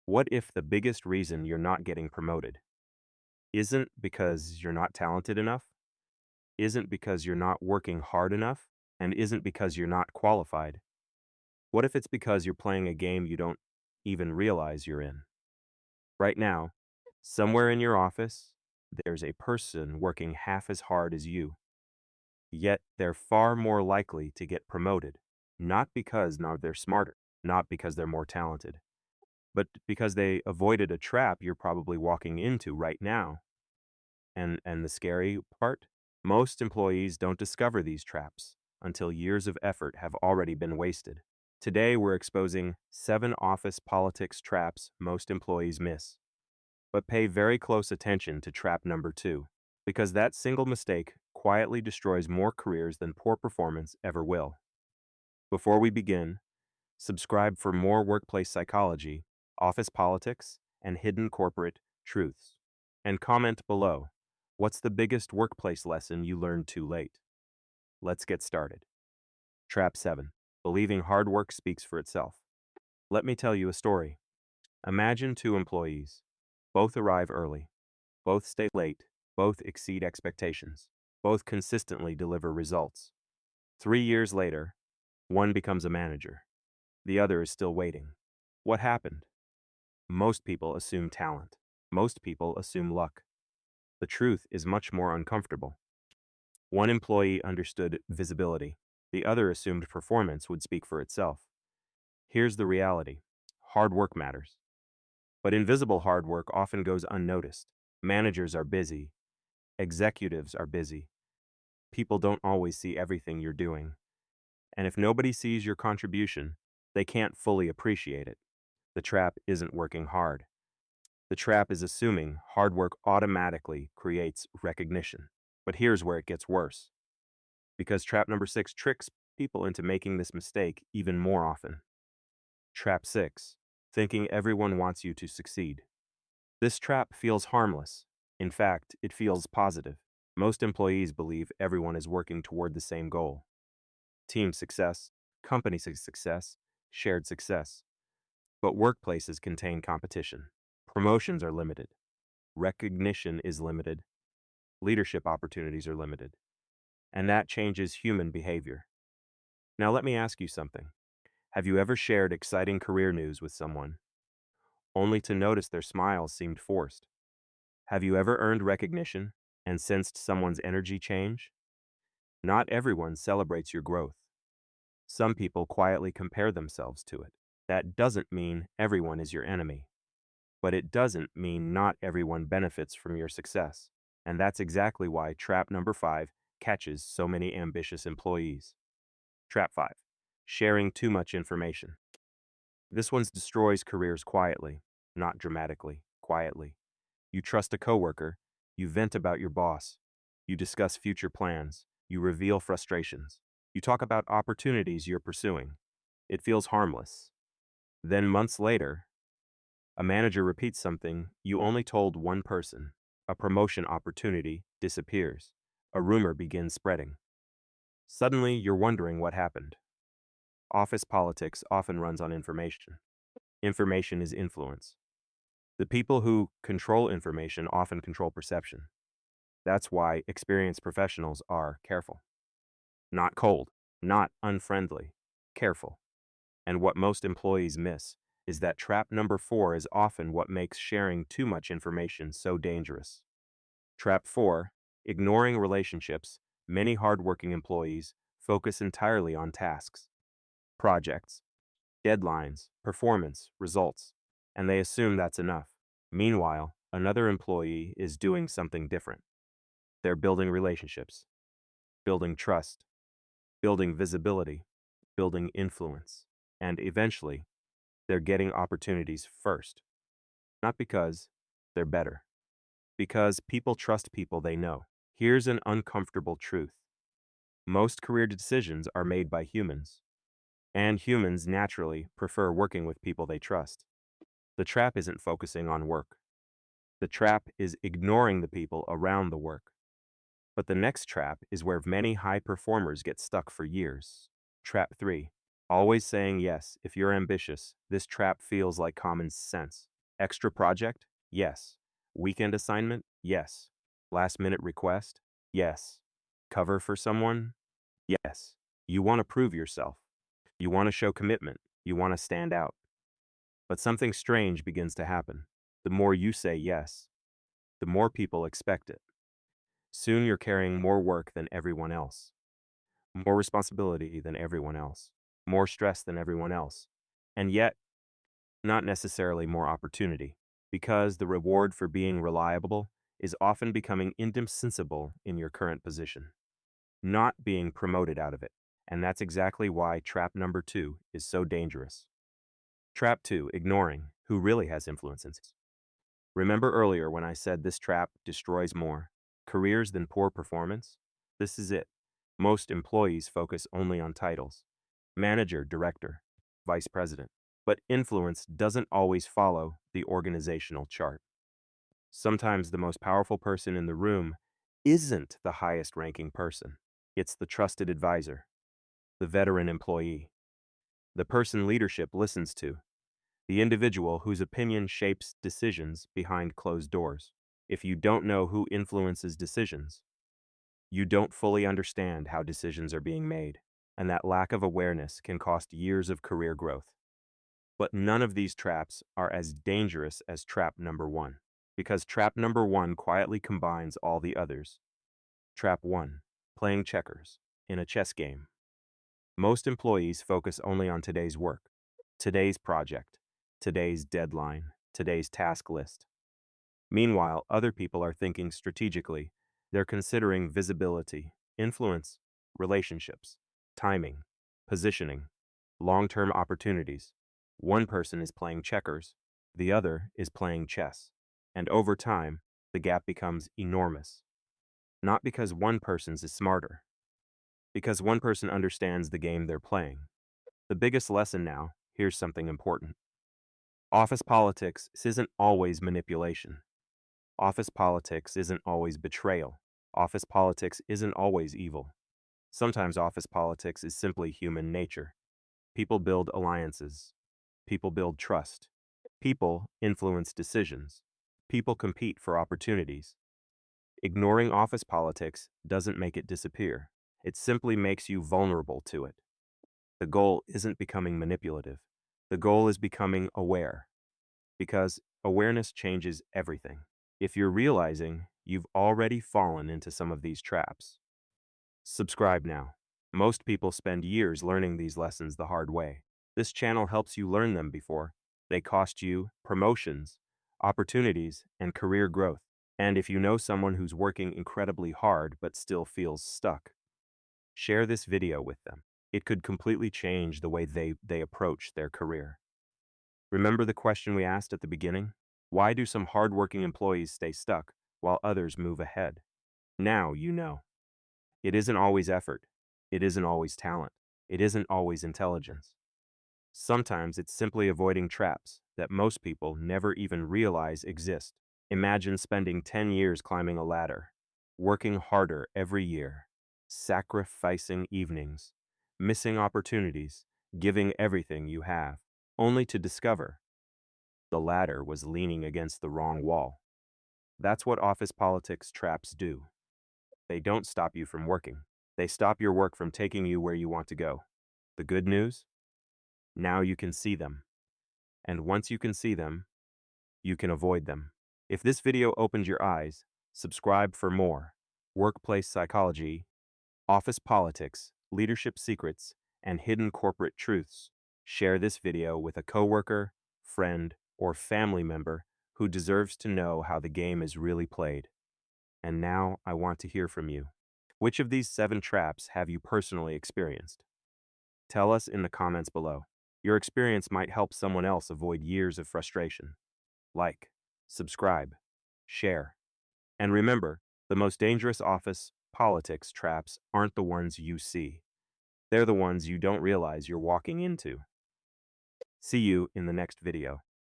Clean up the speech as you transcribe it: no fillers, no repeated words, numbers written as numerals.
What if the biggest reason you're not getting promoted isn't because you're not talented enough, isn't because you're not working hard enough, and isn't because you're not qualified? What if it's because you're playing a game you don't even realize you're in? Right now, somewhere in your office, there's a person working half as hard as you, yet they're far more likely to get promoted, not because now they're smarter, not because they're more talented, but because they avoided a trap you're probably walking into right now. And the scary part? Most employees don't discover these traps until years of effort have already been wasted. Today, we're exposing 7 office politics traps most employees miss. But pay very close attention to trap number 2, because that single mistake quietly destroys more careers than poor performance ever will. Before we begin, subscribe for more workplace psychology, office politics, and hidden corporate truths. And comment below, what's the biggest workplace lesson you learned too late? Let's get started. Trap 7. Believing hard work speaks for itself. Let me tell you a story. Imagine 2 employees. Both arrive early. Both stay late. Both exceed expectations. Both consistently deliver results. 3 years later, one becomes a manager. The other is still waiting. What happened? Most people assume talent. Most people assume luck. The truth is much more uncomfortable. One employee understood visibility. The other assumed performance would speak for itself. Here's the reality. Hard work matters. But invisible hard work often goes unnoticed. Managers are busy. Executives are busy. People don't always see everything you're doing. And if nobody sees your contribution, they can't fully appreciate it. The trap isn't working hard. The trap is assuming hard work automatically creates recognition. But here's where it gets worse. Because trap number 6 tricks people into making this mistake even more often. Trap 6. Thinking everyone wants you to succeed. This trap feels harmless. In fact, it feels positive. Most employees believe everyone is working toward the same goal. Team success, company success, shared success. But workplaces contain competition. Promotions are limited. Recognition is limited. Leadership opportunities are limited. And that changes human behavior. Now let me ask you something. Have you ever shared exciting career news with someone, only to notice their smiles seemed forced? Have you ever earned recognition and sensed someone's energy change? Not everyone celebrates your growth. Some people quietly compare themselves to it. That doesn't mean everyone is your enemy, but it doesn't mean not everyone benefits from your success. And that's exactly why trap number 5 catches so many ambitious employees. Trap 5. Sharing too much information. This one destroys careers quietly, not dramatically, quietly. You trust a coworker, you vent about your boss, you discuss future plans, you reveal frustrations, you talk about opportunities you're pursuing. It feels harmless. Then months later, a manager repeats something you only told one person. A promotion opportunity disappears. A rumor begins spreading. Suddenly, you're wondering what happened. Office politics often runs on information. Information is influence. The people who control information often control perception. That's why experienced professionals are careful. Not cold, not unfriendly, careful. And what most employees miss is that trap number 4 is often what makes sharing too much information so dangerous. Trap 4, ignoring relationships. Many hardworking employees focus entirely on tasks, projects, deadlines, performance, results, and they assume that's enough. Meanwhile, another employee is doing something different. They're building relationships, building trust, building visibility, building influence, and eventually, they're getting opportunities first. Not because they're better, because people trust people they know. Here's an uncomfortable truth. Most career decisions are made by humans, and humans naturally prefer working with people they trust. The trap isn't focusing on work. The trap is ignoring the people around the work. But the next trap is where many high performers get stuck for years. Trap 3. Always saying yes if you're ambitious. This trap feels like common sense. Extra project? Yes. Weekend assignment? Yes. Last minute request? Yes. Cover for someone? Yes. You want to prove yourself. You want to show commitment. You want to stand out. But something strange begins to happen. The more you say yes, the more people expect it. Soon you're carrying more work than everyone else, more responsibility than everyone else, more stress than everyone else, and yet not necessarily more opportunity, because the reward for being reliable is often becoming indispensable in your current position, not being promoted out of it. And that's exactly why trap number 2 is so dangerous. Trap 2, ignoring who really has influences. Remember earlier when I said this trap destroys more careers than poor performance? This is it. Most employees focus only on titles: manager, director, vice president. But influence doesn't always follow the organizational chart. Sometimes the most powerful person in the room isn't the highest ranking person. It's the trusted advisor, the veteran employee, the person leadership listens to, the individual whose opinion shapes decisions behind closed doors. If you don't know who influences decisions, you don't fully understand how decisions are being made, and that lack of awareness can cost years of career growth. But none of these traps are as dangerous as trap number 1, because trap number 1 quietly combines all the others. Trap 1, playing checkers in a chess game. Most employees focus only on today's work, today's project, today's deadline, today's task list. Meanwhile, other people are thinking strategically. They're considering visibility, influence, relationships, timing, positioning, long-term opportunities. One person is playing checkers, the other is playing chess. And over time, the gap becomes enormous. Not because one person's is smarter, because one person understands the game they're playing. The biggest lesson now, here's something important. Office politics isn't always manipulation. Office politics isn't always betrayal. Office politics isn't always evil. Sometimes office politics is simply human nature. People build alliances. People build trust. People influence decisions. People compete for opportunities. Ignoring office politics doesn't make it disappear. It simply makes you vulnerable to it. The goal isn't becoming manipulative. The goal is becoming aware, because awareness changes everything. If you're realizing you've already fallen into some of these traps, subscribe now. Most people spend years learning these lessons the hard way. This channel helps you learn them before they cost you promotions, opportunities, and career growth. And if you know someone who's working incredibly hard but still feels stuck, share this video with them. It could completely change the way they approach their career. Remember the question we asked at the beginning? Why do some hardworking employees stay stuck while others move ahead? Now you know. It isn't always effort. It isn't always talent. It isn't always intelligence. Sometimes it's simply avoiding traps that most people never even realize exist. Imagine spending 10 years climbing a ladder, working harder every year, sacrificing evenings, missing opportunities, giving everything you have, only to discover the ladder was leaning against the wrong wall. That's what office politics traps do. They don't stop you from working. They stop your work from taking you where you want to go. The good news? Now you can see them. And once you can see them, you can avoid them. If this video opened your eyes, subscribe for more workplace psychology, office politics, leadership secrets, and hidden corporate truths. Share this video with a coworker, friend, or family member who deserves to know how the game is really played. And now I want to hear from you. Which of these 7 traps have you personally experienced? Tell us in the comments below. Your experience might help someone else avoid years of frustration. Like, subscribe, share. And remember, the most dangerous office politics traps aren't the ones you see. They're the ones you don't realize you're walking into. See you in the next video.